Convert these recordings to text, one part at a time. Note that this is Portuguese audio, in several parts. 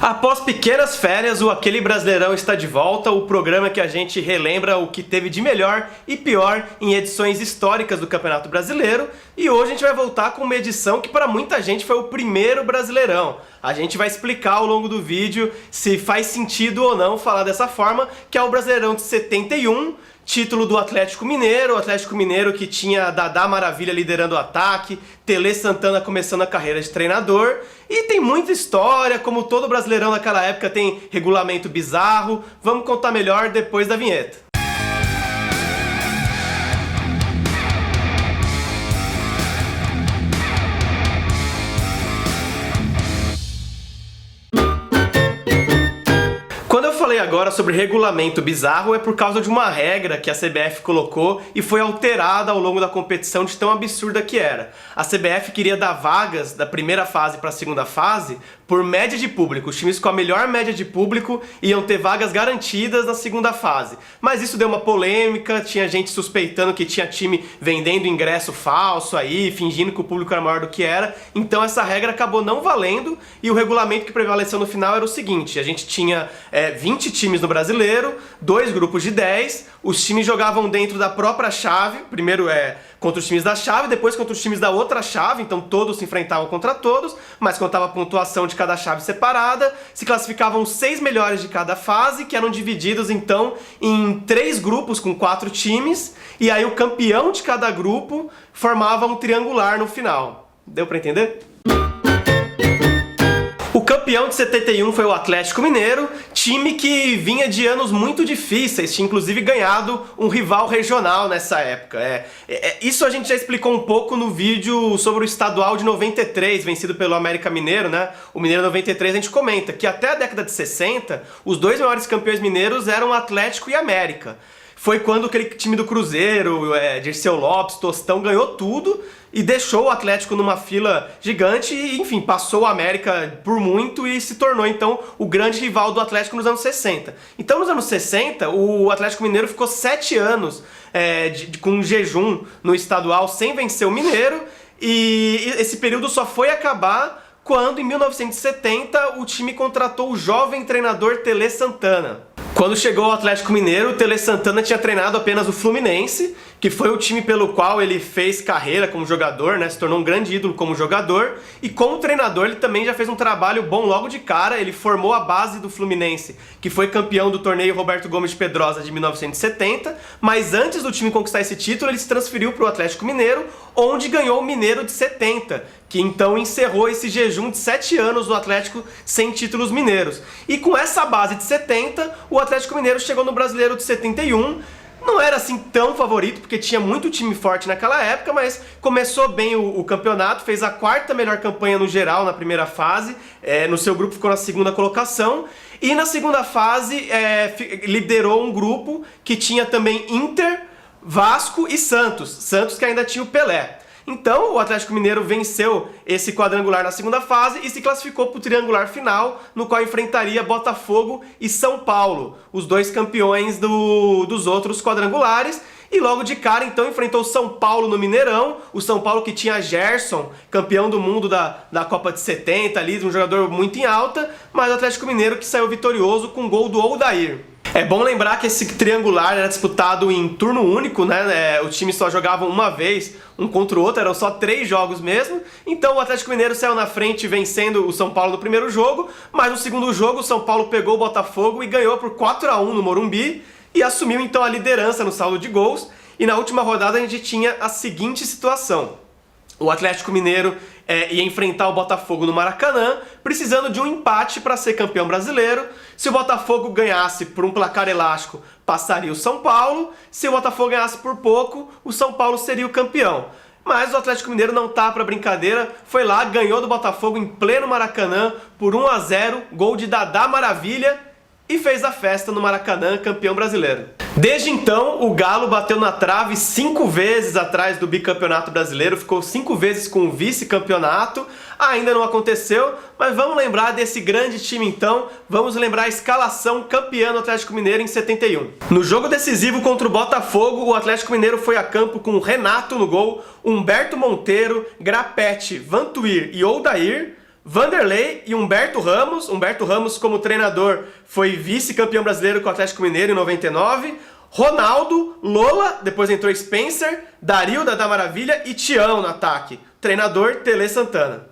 Após pequenas férias, o Aquele Brasileirão está de volta, o programa que a gente relembra o que teve de melhor e pior em edições históricas do Campeonato Brasileiro. E hoje a gente vai voltar com uma edição que para muita gente foi o primeiro Brasileirão. A gente vai explicar ao longo do vídeo se faz sentido ou não falar dessa forma, que é o Brasileirão de 71, título do Atlético Mineiro, o Atlético Mineiro que tinha Dadá Maravilha liderando o ataque, Tele Santana começando a carreira de treinador, e tem muita história, como todo Brasileirão naquela época tem regulamento bizarro. Vamos contar melhor depois da vinheta. Agora sobre regulamento bizarro é por causa de uma regra que a CBF colocou e foi alterada ao longo da competição de tão absurda que era. A CBF queria dar vagas da primeira fase para a segunda fase por média de público. Os times com a melhor média de público iam ter vagas garantidas na segunda fase. Mas isso deu uma polêmica, tinha gente suspeitando que tinha time vendendo ingresso falso aí, fingindo que o público era maior do que era. Então essa regra acabou não valendo e o regulamento que prevaleceu no final era o seguinte: a gente tinha 20 times no Brasileiro, 2 grupos de 10, os times jogavam dentro da própria chave, primeiro contra os times da chave, depois contra os times da outra chave, então todos se enfrentavam contra todos, mas contava a pontuação de cada chave separada, se classificavam 6 melhores de cada fase, que eram divididos então em 3 grupos com 4 times, e aí o campeão de cada grupo formava um triangular no final. Deu pra entender? O campeão de 71 foi o Atlético Mineiro, time que vinha de anos muito difíceis, tinha inclusive ganhado um rival regional nessa época. Isso a gente já explicou um pouco no vídeo sobre o estadual de 93, vencido pelo América Mineiro, né? O Mineiro 93 a gente comenta que até a década de 60, os 2 maiores campeões mineiros eram Atlético e América. Foi quando aquele time do Cruzeiro, Dirceu Lopes, Tostão, ganhou tudo e deixou o Atlético numa fila gigante e, enfim, passou o América por muito e se tornou, então, o grande rival do Atlético nos anos 60. Então, nos anos 60, o Atlético Mineiro ficou 7 anos com um jejum no estadual sem vencer o Mineiro, e esse período só foi acabar quando, em 1970, o time contratou o jovem treinador Tele Santana. Quando chegou ao Atlético Mineiro, o Tele Santana tinha treinado apenas o Fluminense, que foi o time pelo qual ele fez carreira como jogador, né? Se tornou um grande ídolo como jogador, e como treinador ele também já fez um trabalho bom logo de cara. Ele formou a base do Fluminense, que foi campeão do torneio Roberto Gomes de Pedrosa de 1970, mas antes do time conquistar esse título, ele se transferiu para o Atlético Mineiro, onde ganhou o Mineiro de 70, que então encerrou esse jejum de 7 anos do Atlético sem títulos mineiros. E com essa base de 70, o Atlético Mineiro chegou no Brasileiro de 71, não era assim tão favorito, porque tinha muito time forte naquela época, mas começou bem o campeonato, fez a 4ª melhor campanha no geral na primeira fase, no seu grupo ficou na 2ª colocação, e na segunda fase liderou um grupo que tinha também Inter, Vasco e Santos que ainda tinha o Pelé. Então o Atlético Mineiro venceu esse quadrangular na segunda fase e se classificou para o triangular final, no qual enfrentaria Botafogo e São Paulo, os 2 campeões dos outros quadrangulares. E logo de cara, então, enfrentou o São Paulo no Mineirão, o São Paulo que tinha Gerson, campeão do mundo da Copa de 70, ali, um jogador muito em alta, mas o Atlético Mineiro que saiu vitorioso com gol do Odair. É bom lembrar que esse triangular era disputado em turno único, né? Os times só jogavam uma vez, um contra o outro, eram só 3 jogos mesmo. Então o Atlético Mineiro saiu na frente vencendo o São Paulo no primeiro jogo, mas no segundo jogo o São Paulo pegou o Botafogo e ganhou por 4-1 no Morumbi e assumiu então a liderança no saldo de gols. E na última rodada a gente tinha a seguinte situação: o Atlético Mineiro ia enfrentar o Botafogo no Maracanã, precisando de um empate para ser campeão brasileiro. Se o Botafogo ganhasse por um placar elástico, passaria o São Paulo. Se o Botafogo ganhasse por pouco, o São Paulo seria o campeão. Mas o Atlético Mineiro não tá para brincadeira, foi lá, ganhou do Botafogo em pleno Maracanã por 1-0, gol de Dadá Maravilha, e fez a festa no Maracanã, campeão brasileiro. Desde então, o Galo bateu na trave 5 vezes atrás do bicampeonato brasileiro, ficou 5 vezes com o vice-campeonato, ainda não aconteceu, mas vamos lembrar desse grande time então, vamos lembrar a escalação campeã do Atlético Mineiro em 71. No jogo decisivo contra o Botafogo, o Atlético Mineiro foi a campo com Renato no gol, Humberto Monteiro, Grapete, Vantuir e Odair, Vanderlei e Humberto Ramos. Humberto Ramos, como treinador, foi vice-campeão brasileiro com o Atlético Mineiro em 99. Ronaldo, Lola, depois entrou Spencer, Dario, Dadá Maravilha e Tião no ataque. Treinador, Tele Santana.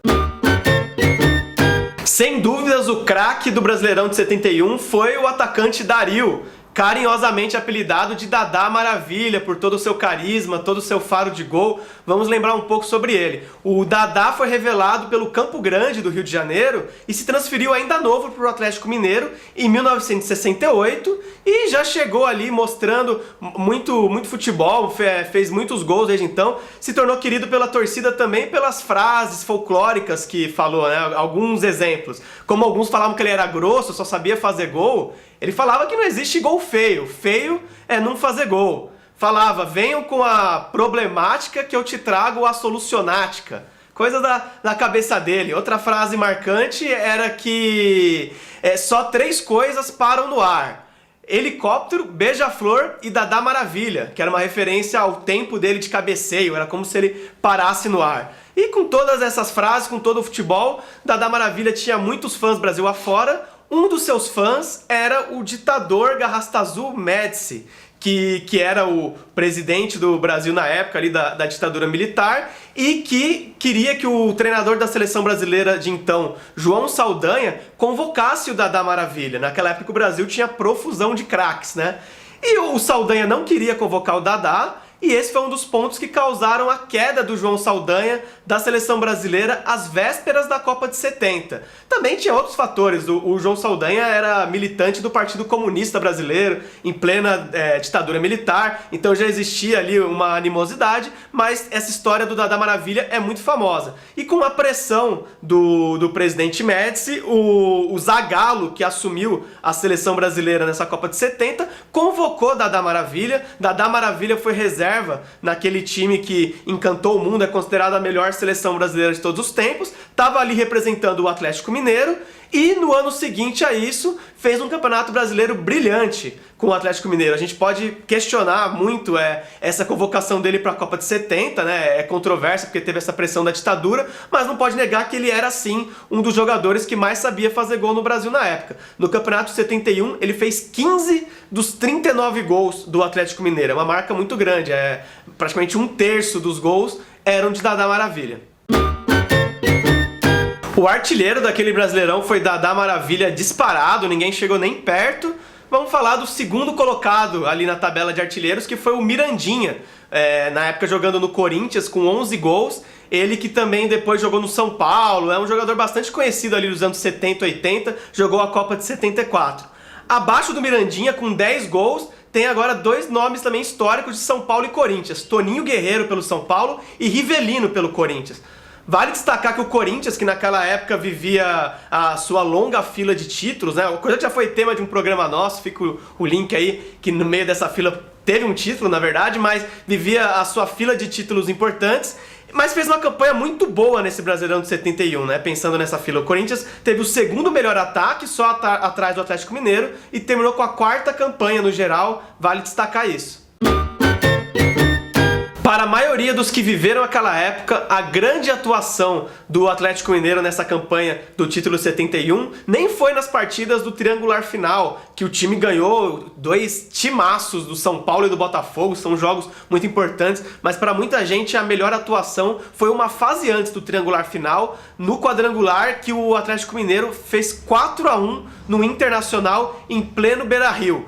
Sem dúvidas, o craque do Brasileirão de 71 foi o atacante Dario, carinhosamente apelidado de Dadá Maravilha por todo o seu carisma, todo o seu faro de gol. Vamos lembrar um pouco sobre ele. O Dadá foi revelado pelo Campo Grande do Rio de Janeiro e se transferiu ainda novo para o Atlético Mineiro em 1968 e já chegou ali mostrando muito futebol, fez muitos gols desde então, se tornou querido pela torcida também pelas frases folclóricas que falou, né? Alguns exemplos. Como alguns falavam que ele era grosso, só sabia fazer gol, ele falava que não existe gol feio. Feio é não fazer gol. Falava, venham com a problemática que eu te trago a solucionática. Coisa da cabeça dele. Outra frase marcante era que só 3 coisas param no ar: helicóptero, beija-flor e Dadá Maravilha, que era uma referência ao tempo dele de cabeceio, era como se ele parasse no ar. E com todas essas frases, com todo o futebol, Dadá Maravilha tinha muitos fãs Brasil afora. Um dos seus fãs era o ditador Garrastazu Médici, que era o presidente do Brasil na época ali da ditadura militar e que queria que o treinador da seleção brasileira de então, João Saldanha, convocasse o Dadá Maravilha. Naquela época o Brasil tinha profusão de craques, né? E o Saldanha não queria convocar o Dadá, e esse foi um dos pontos que causaram a queda do João Saldanha da seleção brasileira às vésperas da Copa de 70. Também tinha outros fatores. O João Saldanha era militante do Partido Comunista Brasileiro, em plena ditadura militar, então já existia ali uma animosidade, mas essa história do Dadá Maravilha é muito famosa. E com a pressão do presidente Médici, o Zagallo, que assumiu a seleção brasileira nessa Copa de 70, convocou Dadá Maravilha. Dadá Maravilha foi reserva naquele time que encantou o mundo, é considerada a melhor seleção brasileira de todos os tempos, estava ali representando o Atlético Mineiro e no ano seguinte a isso fez um campeonato brasileiro brilhante com o Atlético Mineiro. A gente pode questionar muito essa convocação dele para a Copa de 70, né? É controversa porque teve essa pressão da ditadura, mas não pode negar que ele era sim um dos jogadores que mais sabia fazer gol no Brasil na época. No campeonato de 71 ele fez 15 dos 39 gols do Atlético Mineiro, é uma marca muito grande, praticamente 1/3 dos gols eram de Dadá Maravilha. O artilheiro daquele Brasileirão foi Dadá Maravilha disparado, ninguém chegou nem perto. Vamos falar do segundo colocado ali na tabela de artilheiros, que foi o Mirandinha, na época jogando no Corinthians com 11 gols. Ele que também depois jogou no São Paulo, é um jogador bastante conhecido ali dos anos 70 e 80, jogou a Copa de 74. Abaixo do Mirandinha, com 10 gols, tem agora 2 nomes também históricos de São Paulo e Corinthians: Toninho Guerreiro pelo São Paulo e Rivelino pelo Corinthians. Vale destacar que o Corinthians, que naquela época vivia a sua longa fila de títulos, né? A coisa já foi tema de um programa nosso, fica o link aí, que no meio dessa fila teve um título, na verdade, mas vivia a sua fila de títulos importantes, mas fez uma campanha muito boa nesse Brasileirão de 71, né? Pensando nessa fila. O Corinthians teve o segundo melhor ataque, só atrás do Atlético Mineiro, e terminou com a 4ª campanha no geral, vale destacar isso. Para a maioria dos que viveram aquela época, a grande atuação do Atlético Mineiro nessa campanha do título 71 nem foi nas partidas do triangular final, que o time ganhou 2 timaços do São Paulo e do Botafogo, são jogos muito importantes, mas para muita gente a melhor atuação foi uma fase antes do triangular final, no quadrangular, que o Atlético Mineiro fez 4-1 no Internacional em pleno Beira-Rio.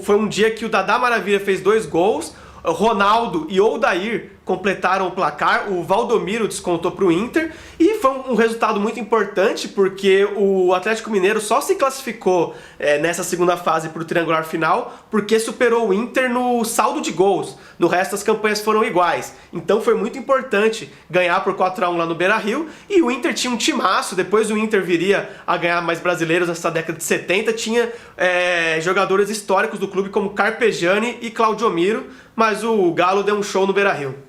Foi um dia que o Dadá Maravilha fez 2 gols, Ronaldo e Odair completaram o placar, o Valdomiro descontou para o Inter, e foi um resultado muito importante porque o Atlético Mineiro só se classificou nessa segunda fase para o triangular final porque superou o Inter no saldo de gols. No resto as campanhas foram iguais, então foi muito importante ganhar por 4-1 lá no Beira-Rio, e o Inter tinha um timaço. Depois o Inter viria a ganhar mais brasileiros nessa década de 70, tinha jogadores históricos do clube como Carpegiani e Claudiomiro, mas o Galo deu um show no Beira-Rio.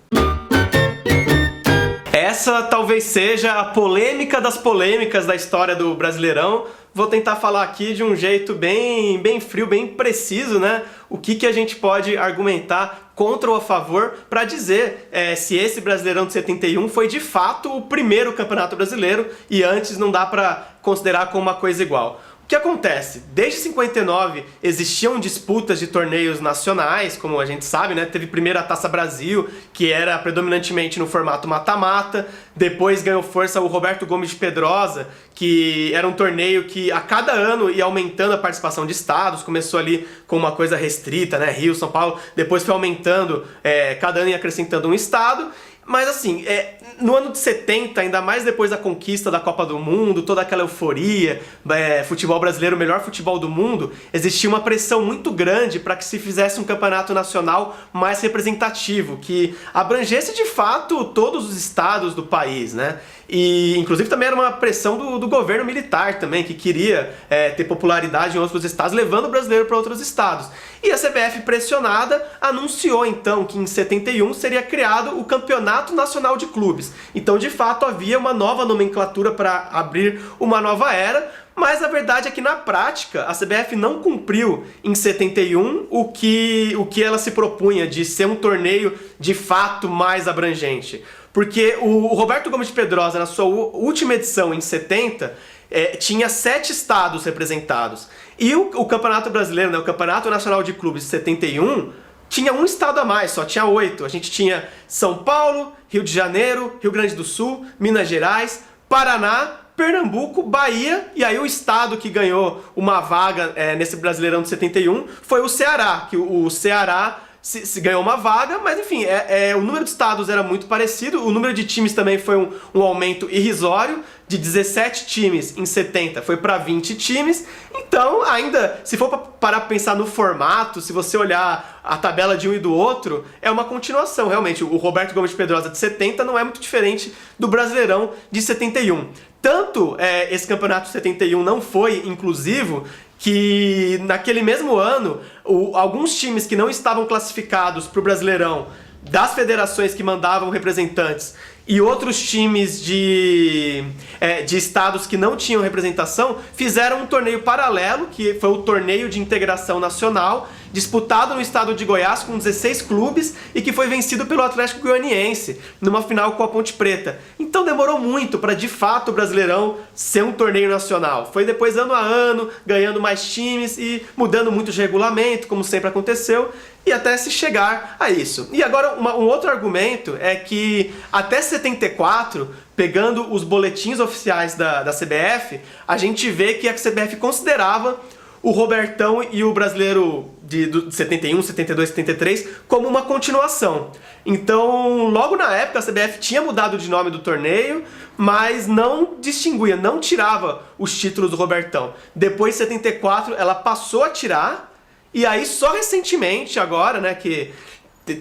Essa talvez seja a polêmica das polêmicas da história do Brasileirão. vou tentar falar aqui de um jeito bem frio, bem preciso, né? O que a gente pode argumentar contra ou a favor para dizer se esse Brasileirão de 71 foi de fato o primeiro campeonato brasileiro e antes não dá para considerar como uma coisa igual. O que acontece? Desde 59 existiam disputas de torneios nacionais, como a gente sabe, né? Teve primeiro a Taça Brasil, que era predominantemente no formato mata-mata. Depois ganhou força o Roberto Gomes de Pedrosa, que era um torneio que a cada ano ia aumentando a participação de estados. Começou ali com uma coisa restrita, né? Rio, São Paulo. Depois foi aumentando, cada ano ia acrescentando um estado. Mas assim, no ano de 70, ainda mais depois da conquista da Copa do Mundo, toda aquela euforia, futebol brasileiro, o melhor futebol do mundo, existia uma pressão muito grande para que se fizesse um campeonato nacional mais representativo, que abrangesse de fato todos os estados do país, né? E inclusive também era uma pressão do governo militar também, que queria ter popularidade em outros estados, levando o brasileiro para outros estados. E a CBF, pressionada, anunciou então que em 71 seria criado o Campeonato Nacional de Clubes. Então, de fato, havia uma nova nomenclatura para abrir uma nova era, mas a verdade é que na prática a CBF não cumpriu em 71 o que ela se propunha de ser um torneio de fato mais abrangente. Porque o Roberto Gomes de Pedrosa, na sua última edição, em 70, tinha 7 estados representados. E o Campeonato Brasileiro, né, o Campeonato Nacional de Clubes de 71, tinha um estado a mais, só tinha 8. A gente tinha São Paulo, Rio de Janeiro, Rio Grande do Sul, Minas Gerais, Paraná, Pernambuco, Bahia, e aí o estado que ganhou uma vaga nesse Brasileirão de 71 foi o Ceará, que o Ceará se ganhou uma vaga, mas enfim, o número de estados era muito parecido, o número de times também foi um aumento irrisório, de 17 times em 70 foi para 20 times, então ainda, se for para pensar no formato, se você olhar a tabela de um e do outro, é uma continuação, realmente, o Roberto Gomes de Pedrosa de 70 não é muito diferente do Brasileirão de 71. Tanto esse campeonato de 71 não foi inclusivo, que naquele mesmo ano, alguns times que não estavam classificados para o Brasileirão, das federações que mandavam representantes, e outros times de estados que não tinham representação, fizeram um torneio paralelo, que foi o Torneio de Integração Nacional, disputado no estado de Goiás com 16 clubes e que foi vencido pelo Atlético Goianiense, numa final com a Ponte Preta. Então demorou muito para de fato o Brasileirão ser um torneio nacional. Foi depois ano a ano, ganhando mais times e mudando muito de regulamento, como sempre aconteceu, e até se chegar a isso. E agora um outro argumento é que até 74, pegando os boletins oficiais da CBF, a gente vê que a CBF considerava o Robertão e o Brasileiro de 71, 72, 73 como uma continuação. Então, logo na época, a CBF tinha mudado de nome do torneio, mas não distinguia, não tirava os títulos do Robertão. Depois, em 74, ela passou a tirar, e aí só recentemente, agora, né, que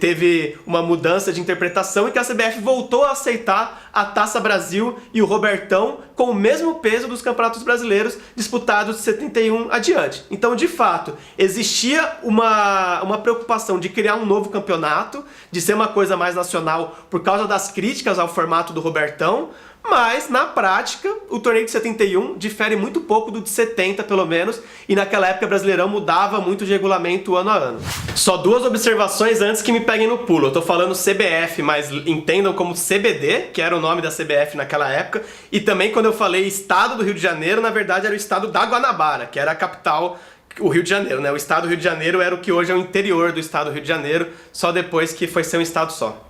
teve uma mudança de interpretação e que a CBF voltou a aceitar a Taça Brasil e o Robertão com o mesmo peso dos campeonatos brasileiros disputados de 71 adiante. Então, de fato, existia uma preocupação de criar um novo campeonato, de ser uma coisa mais nacional por causa das críticas ao formato do Robertão, mas, na prática, o torneio de 71 difere muito pouco do de 70, pelo menos, e naquela época o Brasileirão mudava muito de regulamento ano a ano. Só 2 observações antes que me peguem no pulo. Eu tô falando CBF, mas entendam como CBD, que era o nome da CBF naquela época, e também quando eu falei Estado do Rio de Janeiro, na verdade era o Estado da Guanabara, que era a capital, o Rio de Janeiro, né? O Estado do Rio de Janeiro era o que hoje é o interior do Estado do Rio de Janeiro, só depois que foi ser um estado só.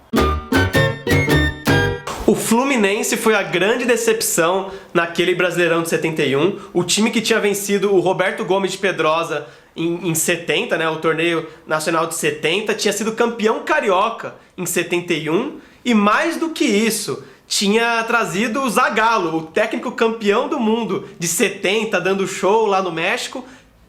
O Fluminense foi a grande decepção naquele Brasileirão de 71. O time que tinha vencido o Roberto Gomes de Pedrosa em 70, né, o torneio nacional de 70, tinha sido campeão carioca em 71. E mais do que isso, tinha trazido o Zagallo, o técnico campeão do mundo de 70, dando show lá no México.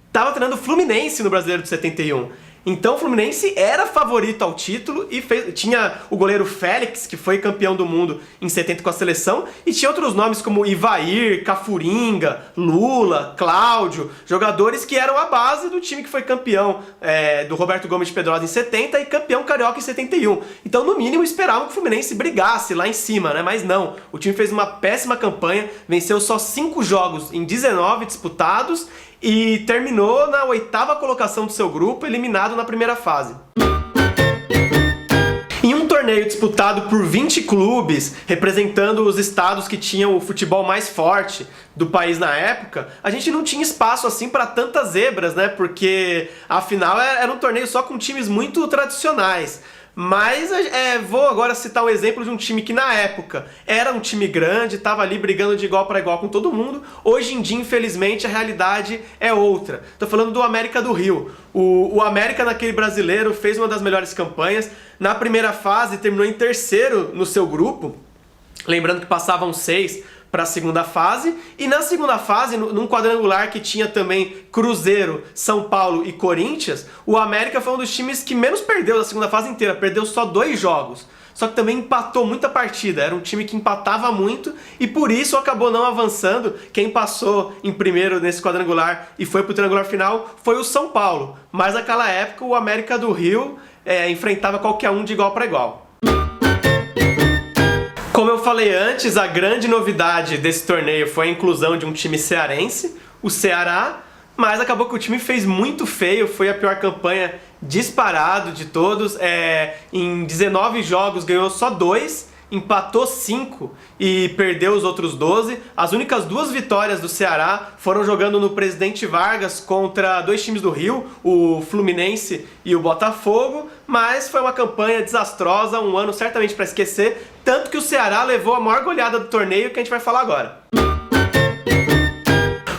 Estava treinando o Fluminense no Brasileiro de 71. Então o Fluminense era favorito ao título e tinha o goleiro Félix, que foi campeão do mundo em 70 com a seleção, e tinha outros nomes como Ivair, Cafuringa, Lula, Cláudio, jogadores que eram a base do time que foi campeão do Roberto Gomes de Pedrosa em 70 e campeão carioca em 71. Então, no mínimo, esperavam que o Fluminense brigasse lá em cima, né? Mas não, o time fez uma péssima campanha, venceu só 5 jogos em 19 disputados e terminou na 8ª colocação do seu grupo, eliminado na primeira fase. Em um torneio disputado por 20 clubes, representando os estados que tinham o futebol mais forte do país na época, a gente não tinha espaço assim para tantas zebras, né? Porque afinal era um torneio só com times muito tradicionais. Mas vou agora citar um exemplo de um time que na época era um time grande, estava ali brigando de igual para igual com todo mundo. Hoje em dia, infelizmente, a realidade é outra. Estou falando do América do Rio. O América naquele brasileiro fez uma das melhores campanhas. Na primeira fase terminou em terceiro no seu grupo. Lembrando que passavam 6 para a segunda fase, e na segunda fase, num quadrangular que tinha também Cruzeiro, São Paulo e Corinthians, o América foi um dos times que menos perdeu da segunda fase inteira, perdeu só 2 jogos. Só que também empatou muita partida, era um time que empatava muito e por isso acabou não avançando. Quem passou em primeiro nesse quadrangular e foi pro triangular final foi o São Paulo, mas naquela época o América do Rio enfrentava qualquer um de igual para igual. Como eu falei antes, a grande novidade desse torneio foi a inclusão de um time cearense, o Ceará, mas acabou que o time fez muito feio, foi a pior campanha disparado de todos. Em 19 jogos ganhou só 2, empatou 5 e perdeu os outros 12. As únicas 2 vitórias do Ceará foram jogando no Presidente Vargas contra 2 times do Rio, o Fluminense e o Botafogo, mas foi uma campanha desastrosa, um ano certamente para esquecer, tanto que o Ceará levou a maior goleada do torneio que a gente vai falar agora.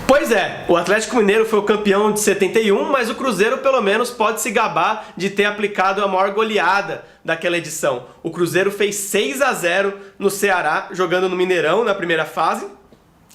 Pois é, o Atlético Mineiro foi o campeão de 71, mas o Cruzeiro pelo menos pode se gabar de ter aplicado a maior goleada daquela edição. O Cruzeiro fez 6-0 no Ceará, jogando no Mineirão na primeira fase.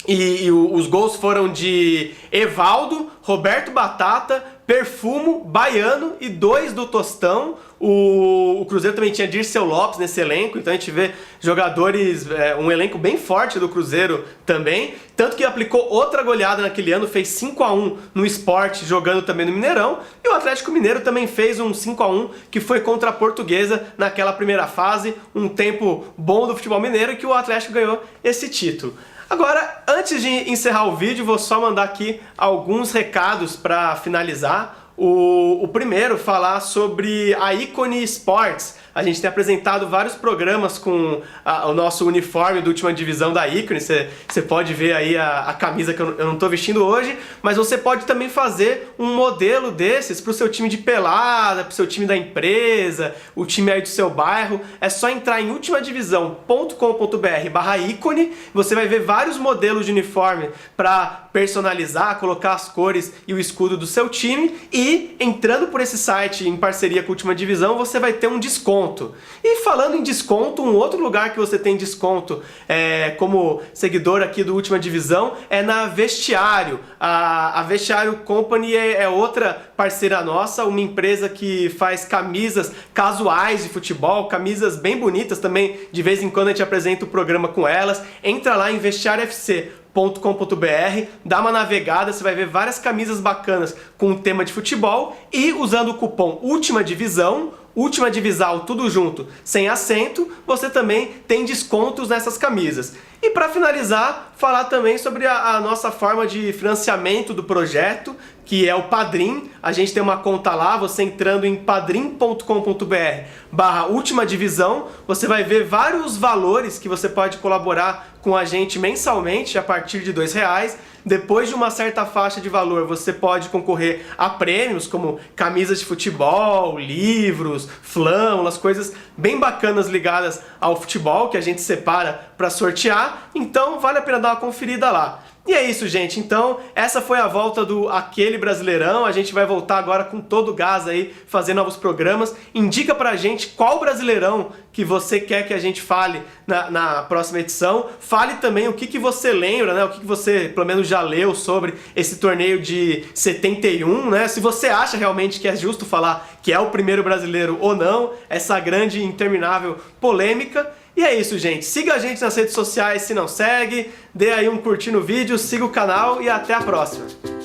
E os gols foram de Evaldo, Roberto Batata, Perfumo, Baiano e 2 do Tostão. O Cruzeiro também tinha Dirceu Lopes nesse elenco, então a gente vê jogadores, um elenco bem forte do Cruzeiro também. Tanto que aplicou outra goleada naquele ano, fez 5-1 no Sport, jogando também no Mineirão. E o Atlético Mineiro também fez um 5-1 que foi contra a Portuguesa naquela primeira fase. Um tempo bom do futebol mineiro e que o Atlético ganhou esse título. Agora, antes de encerrar o vídeo, vou só mandar aqui alguns recados para finalizar. O primeiro, falar sobre a Ícone Sports. A gente tem apresentado vários programas com o nosso uniforme da última divisão da Ícone. Você pode ver aí a camisa que eu não estou vestindo hoje, mas você pode também fazer um modelo desses para o seu time de pelada, para o seu time da empresa, o time aí do seu bairro. É só entrar em ultimadivisão.com.br/ícone, você vai ver vários modelos de uniforme para personalizar, colocar as cores e o escudo do seu time, e entrando por esse site em parceria com a Última Divisão, você vai ter um desconto. E falando em desconto, um outro lugar que você tem desconto como seguidor aqui do Última Divisão é na Vestiário. A Vestiário Company é outra parceira nossa, uma empresa que faz camisas casuais de futebol, camisas bem bonitas também, de vez em quando a gente apresenta o programa com elas. Entra lá em vestiariofc.com.br, dá uma navegada, você vai ver várias camisas bacanas com o tema de futebol, e usando o cupom Última Divisão, Última Divisal, tudo junto, sem acento, você também tem descontos nessas camisas. E para finalizar, falar também sobre a nossa forma de financiamento do projeto, que é o Padrim. A gente tem uma conta lá, você entrando em padrim.com.br/Última Divisão, você vai ver vários valores que você pode colaborar com a gente mensalmente a partir de R$2. Depois de uma certa faixa de valor, você pode concorrer a prêmios como camisas de futebol, livros, flâmulas, coisas bem bacanas ligadas ao futebol que a gente separa para sortear. Então vale a pena dar uma conferida lá. E é isso, gente. Então, essa foi a volta do Aquele Brasileirão. A gente vai voltar agora com todo o gás aí, fazer novos programas. Indica pra gente qual Brasileirão que você quer que a gente fale na próxima edição. Fale também o que você lembra, né? O que você, pelo menos, já leu sobre esse torneio de 71, né? Se você acha realmente que é justo falar que é o primeiro brasileiro ou não, essa grande e interminável polêmica. E é isso, gente. Siga a gente nas redes sociais se não segue, dê aí um curtir no vídeo, siga o canal e até a próxima.